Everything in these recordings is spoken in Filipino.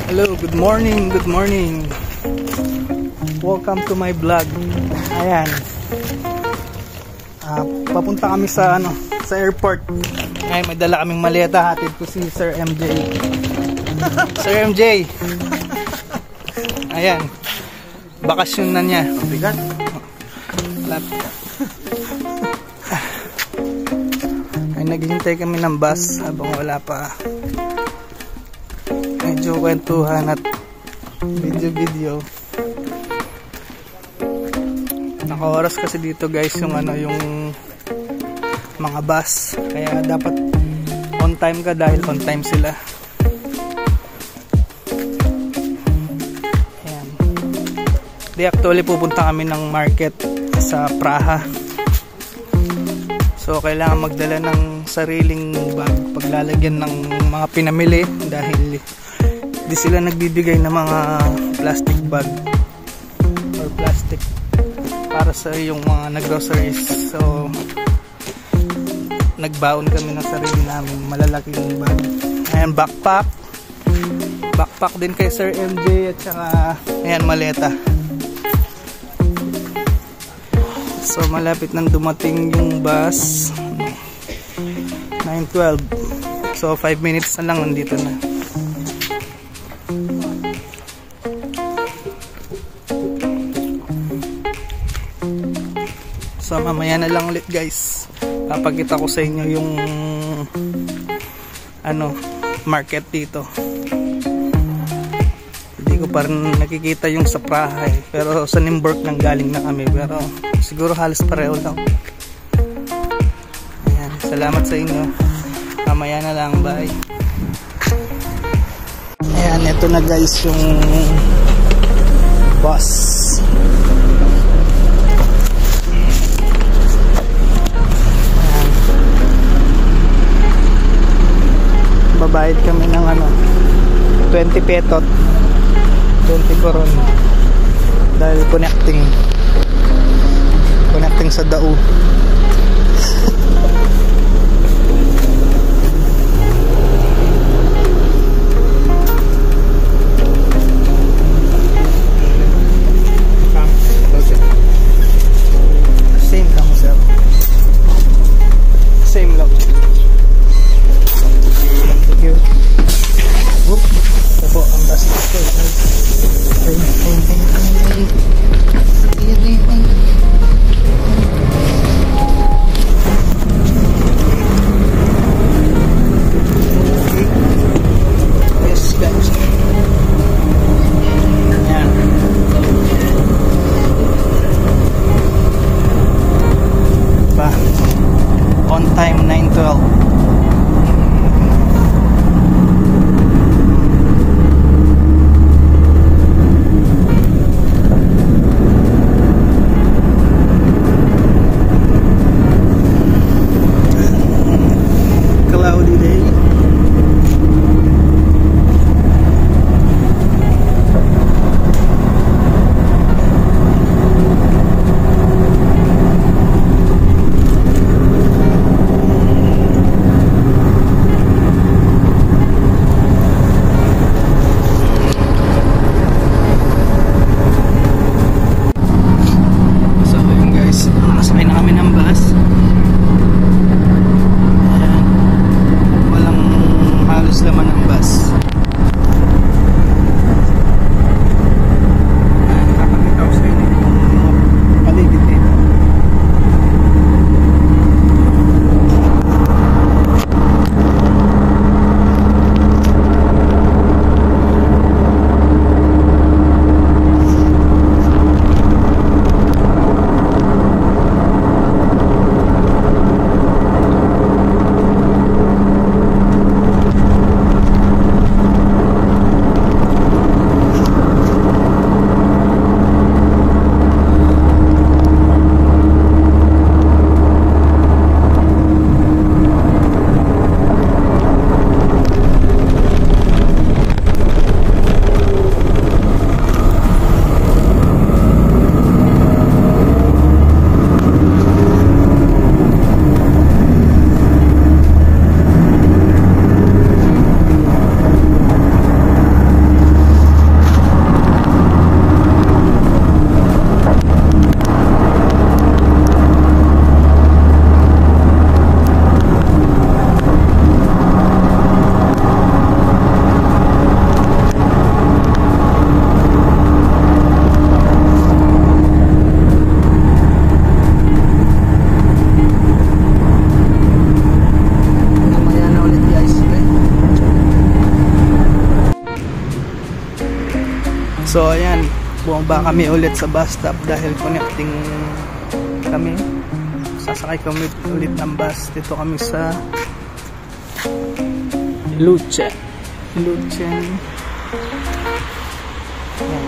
Hello, good morning, good morning. Welcome to my vlog. Ayan. Papunta kami sa sa airport. Ngayon may dala kaming maleta, hatid ko si Sir MJ. Sir MJ. Ayan. Bakasyon na niya. Bigat. Ay naghihintay kami ng bus habang wala pa. Medyo kwentuhan at video. Naka-oras kasi dito guys yung yung mga bus, kaya dapat on time ka dahil on time sila. Ayan. Di actually pupunta kami ng market sa Praha, so kailangan magdala ng sariling bag paglalagyan ng mga pinamili dahil di sila nagbibigay ng mga plastic bag or plastic para sa yung mga nag-groceries. So nagbaon kami ng sarili namin malalaking bag. Ayan, backpack din kay Sir MJ at saka ayan, maleta. So malapit nang dumating yung bus, 9:12. So 5 minutes na lang nandito na. So mamaya na lang ulit guys, papakita ko sa inyo yung market dito. Hindi ko pa rin nakikita yung sa Praha pero sa Nymburk nang galing na kami, pero siguro halos pareho lang. Ayan, salamat sa inyo, mamaya na lang, bye. Ayan, ito na guys yung bus. Babayad kami ng 20 petot, 20 koron dahil connecting sa Dao. Same lang mo sir, same lang. Ito po ang bus dito. So ayan, bumaba kami ulit sa bus stop dahil connecting kami. Sasakay kami ulit ng bus. Dito kami sa Lucen.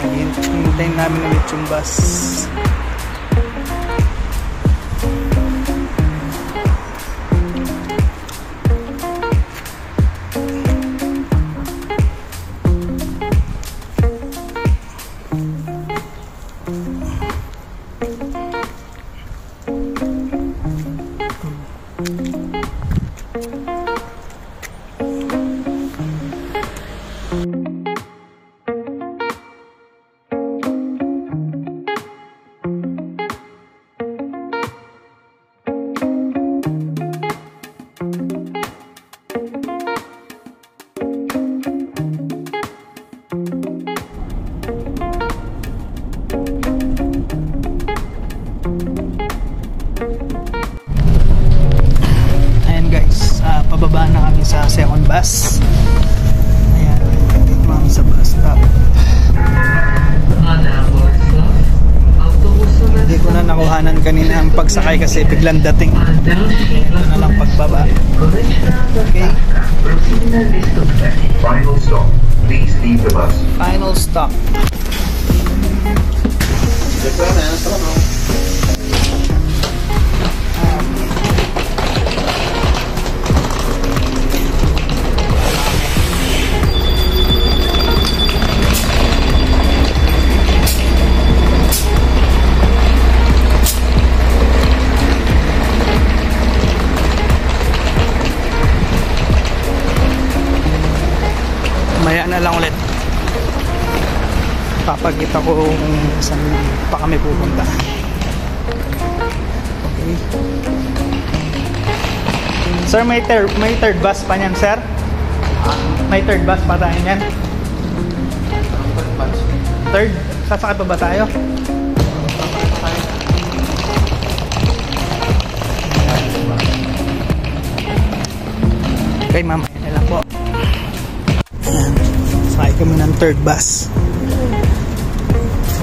Ayan, hintayin namin ulit yung bus. Pababa na kami sa second bus. Ayan, dito kami sa bus stop. Hindi ko na nakuhanan kanina ang pagsakay kasi biglang dating. Ito na lang pagbaba. Okay. Final stop. Please leave the bus. Final stop. Maya na lang ulit papakita ko kung saan pa kami pupunta. Okay. Sir, may third bus pa niyan, sir? May third bus pa tayo niyan? Third? Sasakay pa ba tayo? Okay, ma'am. Yan lang po. Sakay kami ng third bus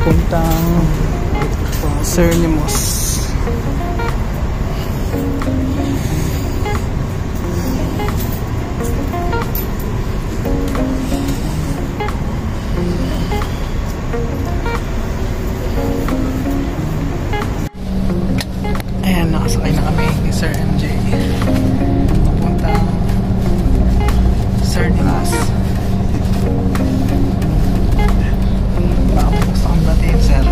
papuntang Cernimos. Ayan, nakasakay na kami ni Sir MJ papuntang Cernimos. Baka kang batiin, sir.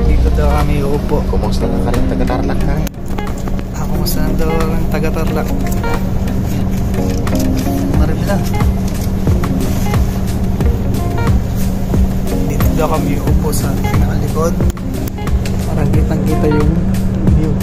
Dito daw kami uupo. Kumusta na ka rin taga-Tarlac ka? Kumusta na daw ang taga-Tarlac? Marami dito daw kami uupo sa pinakalikod. Parang kitang-kita yung view.